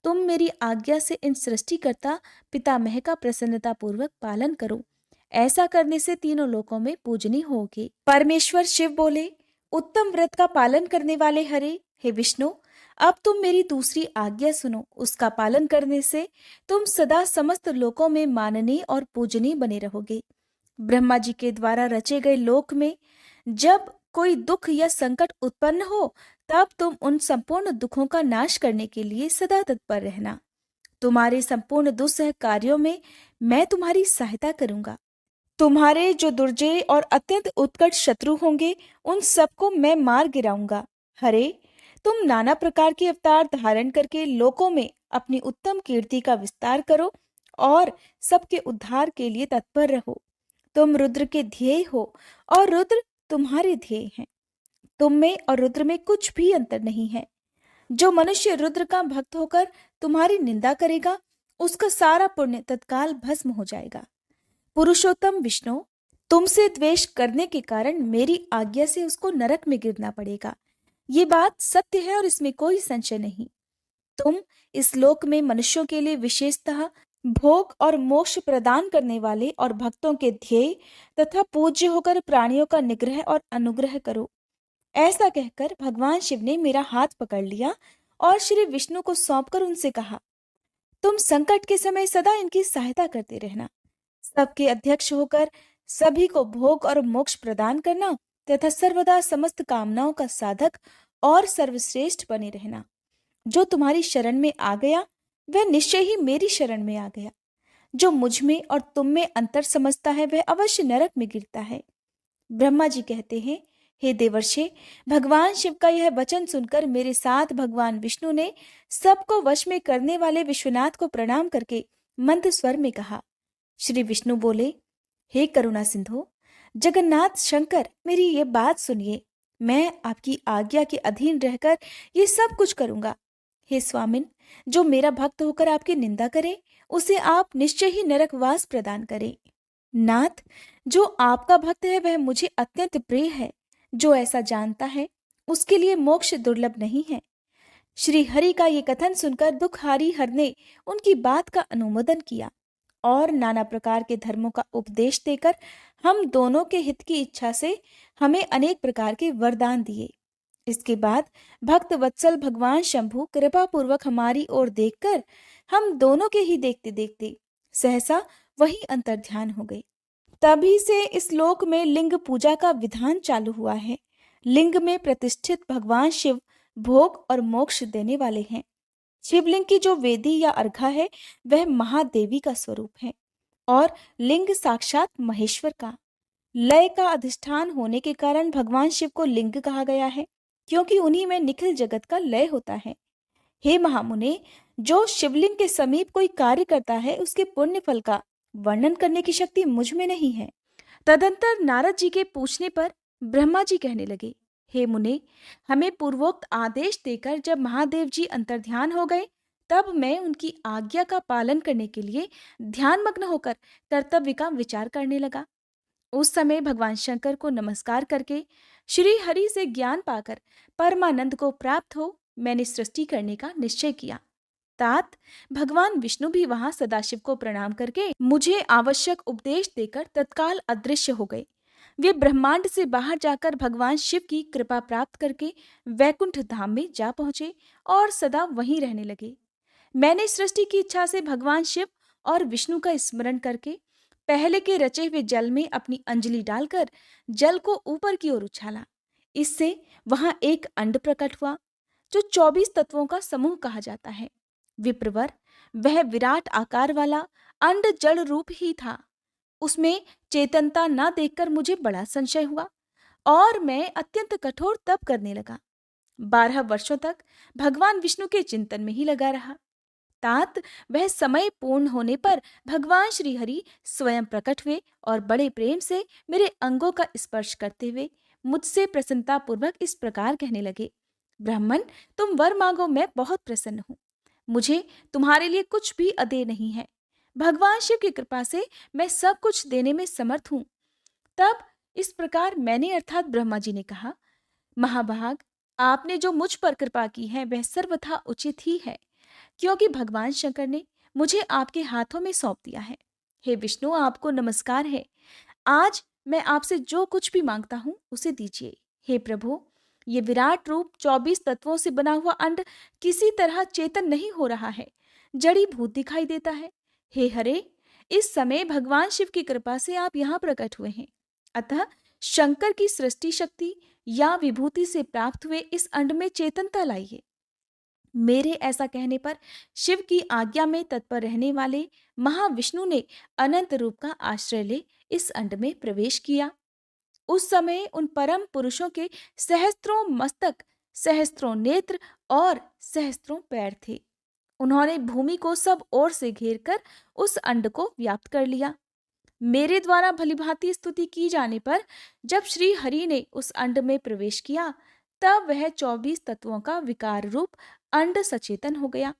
Speaker 1: तुम मेरी आज्ञा से इन सृष्टिकर्ता पितामह का प्रसन्नता पूर्वक पालन करो। ऐसा करने से तीनों लोकों में पूजनीय होगे। परमेश्वर शिव बोले, उत्तम व्रत का पालन करने वाले हरे, हे विष्णु, अब तुम मेरी दूसरी आज्ञा सुनो। उसका पालन करने से तुम सदा समस्त लोकों में माननीय और पूजनीय बने रहोगे। ब्रह्मा जी के द्वारा रचे गए लोक में जब कोई दुख या संकट उत्पन्न हो, तब तुम उन संपूर्ण दुखों का नाश करने के लिए सदा तत्पर रहना। तुम्हारे संपूर्ण दुस्सह कार्यों में मैं तुम्हारी सहायता करूंगा। तुम्हारे जो दुर्जय और अत्यंत उत्कट शत्रु होंगे, उन सबको मैं मार गिराऊंगा। हरे, तुम नाना प्रकार के अवतार धारण करके लोकों में अपनी उत्तम कीर्ति का विस्तार करो और सबके उद्धार के लिए तत्पर रहो। तुम रुद्र के ध्येय हो और रुद्र तुम्हारे ध्येय हैं। तुम में और रुद्र में कुछ भी अंतर नहीं है। जो मनुष्य रुद्र का भक्त होकर तुम्हारी निंदा करेगा, उसका सारा पुण्य तत्काल भस्म हो जाएगा। पुरुषोत्तम विष्णु, तुमसे द्वेष करने के कारण मेरी आज्ञा से उसको नरक में गिरना पड़ेगा। ये बात सत्य है और इसमें कोई संशय नहीं। तुम इस लोक में मनुष्यों के लिए विशेषतः भोग और मोक्ष प्रदान करने वाले और भक्तों के ध्येय तथा पूज्य होकर प्राणियों का निग्रह और अनुग्रह करो। ऐसा कहकर भगवान शिव ने मेरा हाथ पकड़ लिया और श्री विष्णु को सौंपकर उनसे कहा, तुम संकट के समय सदा इनकी सहायता करते रहना। सबके अध्यक्ष होकर सभी को भोग और मोक्ष प्रदान करना तथा सर्वदा समस्त कामनाओं का साधक और सर्वश्रेष्ठ बने रहना। जो तुम्हारी शरण में आ गया वह निश्चय ही मेरी शरण में आ गया। जो मुझ में और तुम में अंतर समझता है वह अवश्य नरक में गिरता है। ब्रह्मा जी कहते हैं, हे देवर्षे, भगवान शिव का यह वचन सुनकर मेरे साथ भगवान विष्णु ने सबको वश में करने वाले विश्वनाथ को प्रणाम करके मंद स्वर में कहा। श्री विष्णु बोले, हे करुणा सिंधु, जगन्नाथ शंकर, मेरी ये बात सुनिए। मैं आपकी आज्ञा के अधीन रहकर ये सब कुछ करूंगा। हे स्वामिन, जो मेरा भक्त होकर आपकी निंदा करे उसे आप निश्चय ही नरकवास प्रदान करें। नाथ, जो आपका भक्त है वह मुझे अत्यंत प्रिय है। जो ऐसा जानता है उसके लिए मोक्ष दुर्लभ नहीं है। श्री हरि का ये कथन सुनकर दुखहारी हर ने उनकी बात का अनुमोदन किया और नाना प्रकार के धर्मों का उपदेश देकर हम दोनों के हित की इच्छा से हमें अनेक प्रकार के वरदान दिए। इसके बाद भक्त वत्सल भगवान शंभु कृपा पूर्वक हमारी ओर देखकर हम दोनों के ही देखते देखते सहसा वही अंतर्ध्यान हो गए। तभी से इस लोक में लिंग पूजा का विधान चालू हुआ है। लिंग में प्रतिष्ठित भगवान शिव भोग और मोक्ष देने वाले हैं। शिवलिंग की जो वेदी या अर्घा है वह महादेवी का स्वरूप है और लिंग साक्षात महेश्वर का। लय का अधिष्ठान होने के कारण भगवान शिव को लिंग कहा गया है, क्योंकि उन्हीं में निखिल जगत का लय होता है। हे महामुने, जो शिवलिंग के समीप कोई कार्य करता है उसके पुण्य फल का वर्णन करने की शक्ति मुझ में नहीं है। तदंतर नारद जी के पूछने पर ब्रह्मा जी कहने लगे, हे मुने, हमें पूर्वोक्त आदेश देकर जब महादेव जी अंतर्ध्यान हो गए, तब मैं उनकी आज्ञा का पालन करने के लिए ध्यान मग्न होकर कर्तव्य का विचार करने लगा। उस समय भगवान शंकर को नमस्कार करके श्री हरि से ज्ञान पाकर परमानंद को प्राप्त हो मैंने सृष्टि करने का निश्चय किया। तात भगवान विष्णु भी वहां सदाशिव को प्रणाम करके मुझे आवश्यक उपदेश देकर तत्काल अदृश्य हो गए। वे ब्रह्मांड से बाहर जाकर भगवान शिव की कृपा प्राप्त करके वैकुंठ धाम में जा पहुंचे और सदा वहीं रहने लगे। मैंने सृष्टि की इच्छा से भगवान शिव और विष्णु का स्मरण करके पहले के रचे हुए जल में अपनी अंजलि डालकर जल को ऊपर की ओर उछाला। इससे वहां एक अंड प्रकट हुआ जो 24 तत्वों का समूह कहा जाता है। विप्रवर, वह विराट आकार वाला अंड जल रूप ही था। उसमें चेतनता न देखकर मुझे बड़ा संशय हुआ और मैं अत्यंत कठोर तप करने लगा। 12 वर्षों तक भगवान विष्णु के चिंतन में ही लगा रहा। तात वह समय पूर्ण होने पर भगवान श्री हरि स्वयं प्रकट हुए और बड़े प्रेम से मेरे अंगों का स्पर्श करते हुए मुझसे प्रसन्नता पूर्वक इस प्रकार कहने लगे, ब्राह्मण, तुम वर मांगो, मैं बहुत प्रसन्न हूँ। मुझे तुम्हारे लिए कुछ भी अदेय नहीं है। भगवान शिव की कृपा से मैं सब कुछ देने में समर्थ हूँ। तब इस प्रकार मैंने अर्थात ब्रह्मा जी ने कहा, महाभाग, आपने जो मुझ पर कृपा की है वह सर्वथा उचित ही है, क्योंकि भगवान शंकर ने मुझे आपके हाथों में सौंप दिया है। हे विष्णु, आपको नमस्कार है। आज मैं आपसे जो कुछ भी मांगता हूँ उसे दीजिए। हे प्रभु, ये विराट रूप 24 तत्वों से बना हुआ अंड किसी तरह चेतन नहीं हो रहा है, जड़ी भूत दिखाई देता है। हे हरे, इस समय भगवान शिव की कृपा से आप यहाँ प्रकट हुए हैं, अतः शंकर की सृष्टि शक्ति या विभूति से प्राप्त हुए इस अंड में चेतनता लाइए। मेरे ऐसा कहने पर शिव की आज्ञा में तत्पर रहने वाले महाविष्णु ने अनंत रूप का आश्रय ले इस अंड में प्रवेश किया। उस समय उन परम पुरुषों के सहस्त्रों मस्तक, सहस्त्रों नेत्र और सहस्त्रों पैर थे। उन्होंने भूमि को सब ओर से घेर कर उस अंड को व्याप्त कर लिया। मेरे द्वारा भलीभांति स्तुति की जाने पर जब श्री हरि ने उस अंड में प्रवेश किया, तब वह 24 तत्वों का विकार रूप अंड सचेतन हो गया।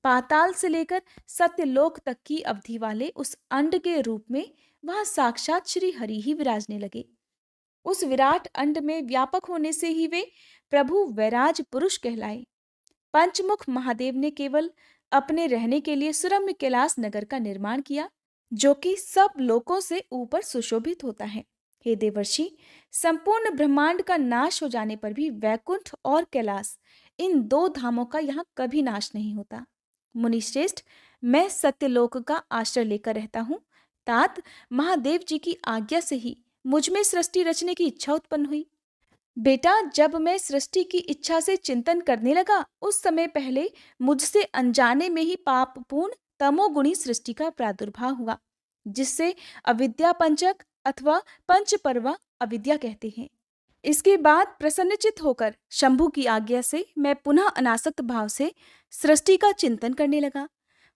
Speaker 1: पाताल से लेकर सत्यलोक तक की अवधि वाले उस अंड के रूप में वहां साक्षात श्री हरि ही विराजने लगे। उस विराट अंड में व्यापक होने से ही वे प्रभु वैराज पुरुष कहलाए। पंचमुख महादेव ने केवल अपने रहने के लिए सुरम्य कैलाश नगर का निर्माण किया, जो कि सब लोकों से ऊपर सुशोभित होता है। हे देवर्षि, संपूर्ण ब्रह्मांड का नाश हो जाने पर भी वैकुंठ और कैलाश, इन दो धामों का यहाँ कभी नाश नहीं होता। मुनिश्रेष्ठ, मैं सत्यलोक का आश्रय लेकर रहता हूँ। तात महादेव जी की आज्ञा से ही मुझ में सृष्टि रचने की इच्छा उत्पन्न हुई। बेटा, जब मैं सृष्टि की इच्छा से चिंतन करने लगा, उस समय पहले मुझसे अनजाने में ही पापपूर्ण तमोगुणी सृष्टि का प्रादुर्भाव हुआ, जिससे अविद्या पंचक अथवा पंचपर्वा अविद्या कहते हैं। इसके बाद प्रसन्नचित होकर शंभु की आज्ञा से मैं पुनः अनासक्त भाव से सृष्टि का चिंतन करने लगा।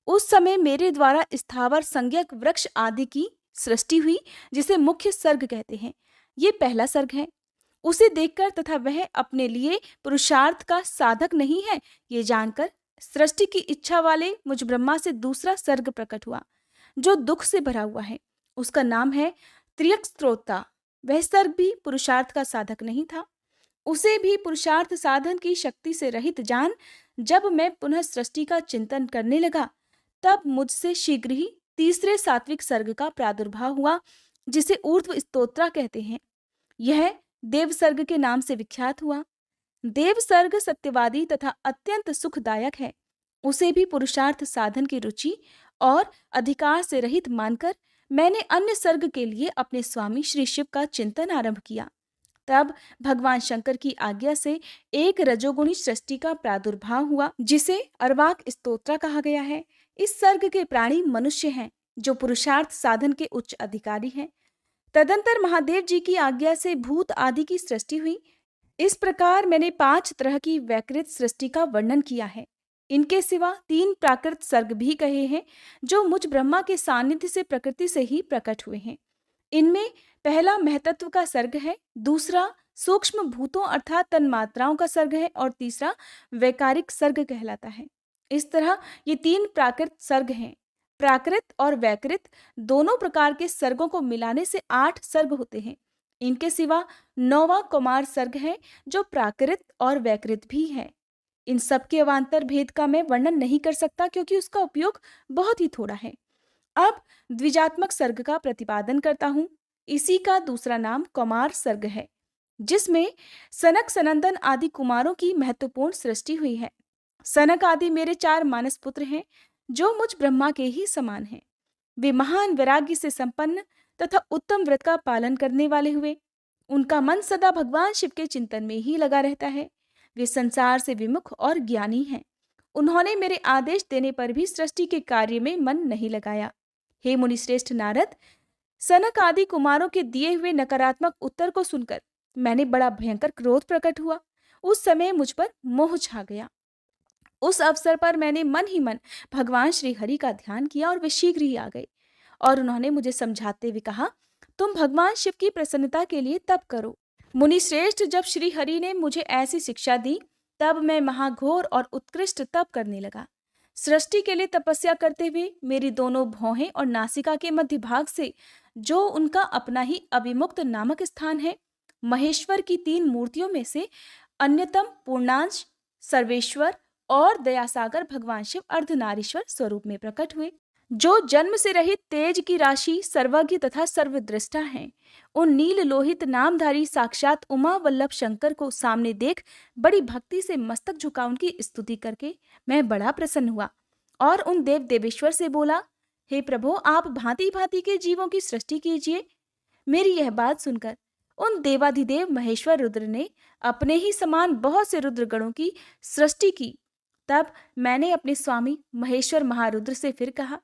Speaker 1: उस समय मेरे द्वारा स्थावर संज्ञक वृक्ष आदि की सृष्टि हुई, जिसे मुख्य सर्ग कहते हैं। ये पहला सर्ग है। उसे देखकर तथा वह अपने लिए पुरुषार्थ का साधक नहीं है, ये जानकर सृष्टि की इच्छा वाले मुझ ब्रह्मा से दूसरा सर्ग प्रकट हुआ, जो दुख से भरा हुआ है। उसका नाम है त्रियक्स्त्रोता। वह सर्ग भी पुरुषार्थ का साधक नहीं था। उसे भी पुरुषार्थ साधन की शक्ति से रहित जान जब मैं पुनः सृष्टि का चिंतन करने लगा, तब मुझसे शीघ्र ही तीसरे सात्विक सर्ग का प्रादुर्भाव हुआ, जिसे ऊर्ध्व स्तोत्रा कहते हैं। यह देव सर्ग के नाम से विख्यात हुआ। देव सर्ग सत्यवादी तथा अत्यंत सुखदायक है। उसे भी पुरुषार्थ साधन की रुचि और अधिकार से रहित मानकर मैंने अन्य सर्ग के लिए अपने स्वामी श्री शिव का चिंतन आरंभ किया। तब भगवान शंकर की आज्ञा से एक रजोगुणी सृष्टि का प्रादुर्भाव हुआ, जिसे अर्वाक स्तोत्र कहा गया है। इस सर्ग के प्राणी मनुष्य हैं, जो पुरुषार्थ साधन के उच्च अधिकारी हैं। तदंतर महादेव जी की आज्ञा से भूत आदि की सृष्टि हुई। इस प्रकार मैंने 5 तरह की वैकृत सृष्टि का वर्णन किया है। इनके सिवा 3 प्राकृत सर्ग भी कहे हैं, जो मुझ ब्रह्मा के सानिध्य से प्रकृति से ही प्रकट हुए हैं। इनमें पहला महतत्व का सर्ग है, दूसरा सूक्ष्म भूतों अर्थात तन्मात्राओं का सर्ग है और तीसरा वैकारिक सर्ग कहलाता है। इस तरह ये 3 प्राकृत सर्ग हैं। प्राकृत और वैकृत दोनों प्रकार के सर्गों को मिलाने से 8 सर्ग होते हैं। इनके सिवा 9वां कुमार सर्ग है, जो प्राकृत और वैकृत भी है। इन सब के अवान्तर भेद का मैं वर्णन नहीं कर सकता, क्योंकि उसका उपयोग बहुत ही थोड़ा है। अब द्विजात्मक सर्ग का प्रतिपादन करता हूं। इसी का दूसरा नाम कुमार सर्ग है, जिसमें सनक सनंदन आदि कुमारों की महत्वपूर्ण सृष्टि हुई है। सनक आदि मेरे 4 मानस पुत्र हैं, जो मुझ ब्रह्मा के ही समान हैं। वे महान वैराग्य से संपन्न तथा उत्तम व्रत का पालन करने वाले हुए। उनका मन सदा भगवान शिव के चिंतन में ही लगा रहता है। वे संसार से विमुख और ज्ञानी हैं। उन्होंने मेरे आदेश देने पर भी सृष्टि के कार्य में मन नहीं लगाया। हे मुनिश्रेष्ठ नारद, सनक आदि कुमारों के दिए हुए नकारात्मक उत्तर को सुनकर मैंने बड़ा भयंकर क्रोध प्रकट हुआ। उस समय मुझ पर मोह छा गया। उस अवसर पर मैंने मन ही मन भगवान श्री हरि का ध्यान किया और वे शीघ्र ही आ गए और उन्होंने मुझे समझाते हुए कहा, तुम भगवान शिव की प्रसन्नता के लिए तप करो। मुनि श्रेष्ठ, जब श्री हरि ने मुझे ऐसी शिक्षा दी, तब मैं महाघोर और उत्कृष्ट तप करने लगा। सृष्टि के लिए तपस्या करते हुए मेरी दोनों भौहें और नासिका के मध्य भाग से, जो उनका अपना ही अभिमुक्त नामक स्थान है, महेश्वर की 3 मूर्तियों में से अन्यतम पूर्णांश सर्वेश्वर और दयासागर भगवान शिव अर्धनारीश्वर स्वरूप में प्रकट हुए, जो जन्म से रहित तेज की राशि, सर्वज्ञ तथा सर्वद्रष्टा हैं। उन नील लोहित नामधारी साक्षात उमा वल्लभ शंकर को सामने देख बड़ी भक्ति से मस्तक झुका उनकी स्तुति करके मैं बड़ा प्रसन्न हुआ और उन देव देवेश्वर से बोला, हे प्रभु, आप भांति भांति के जीवों की सृष्टि कीजिए। मेरी यह बात सुनकर उन देवाधिदेव महेश्वर रुद्र ने अपने ही समान बहुत से रुद्रगणों की सृष्टि की। तब मैंने अपने स्वामी महेश्वर महारुद्र से फिर कहा,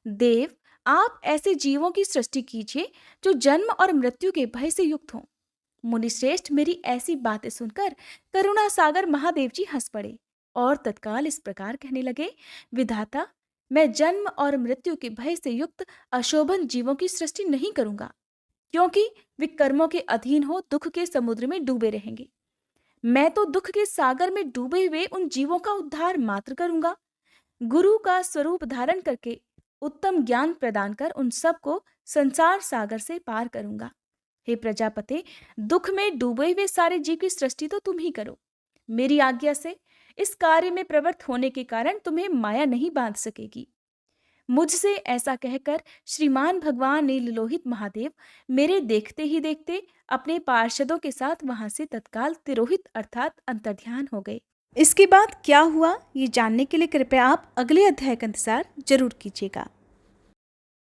Speaker 1: देव, आप ऐसे जीवों की सृष्टि कीजिए जो जन्म और मृत्यु के भय से युक्त हों। मुनिश्रेष्ठ, मेरी ऐसी बातें सुनकर करुणा सागर महादेव जी हंस पड़े और तत्काल इस प्रकार कहने लगे, विधाता, मैं जन्म और मृत्यु के भय से युक्त अशोभन जीवों की सृष्टि नहीं करूंगा, क्योंकि वे कर्मों के अधीन हो दुख के समुद्र में डूबे रहेंगे। मैं तो दुख के सागर में डूबे हुए उन जीवों का उद्धार मात्र करूंगा। गुरु का स्वरूप धारण करके उत्तम ज्ञान प्रदान कर उन सबको संसार सागर से पार करूंगा। हे प्रजापते, दुख में डूबे हुए सारे जीव की सृष्टि तो तुम ही करो। मेरी आज्ञा से इस कार्य में प्रवृत्त होने के कारण तुम्हें माया नहीं बांध सकेगी। मुझसे ऐसा कहकर श्रीमान भगवान नीललोहित महादेव मेरे देखते ही देखते अपने पार्षदों के साथ वहां से तत्काल तिरोहित अर्थात अंतर्ध्यान हो गए। इसके बाद क्या हुआ, ये जानने के लिए कृपया आप अगले अध्याय का इंतजार जरूर कीजिएगा।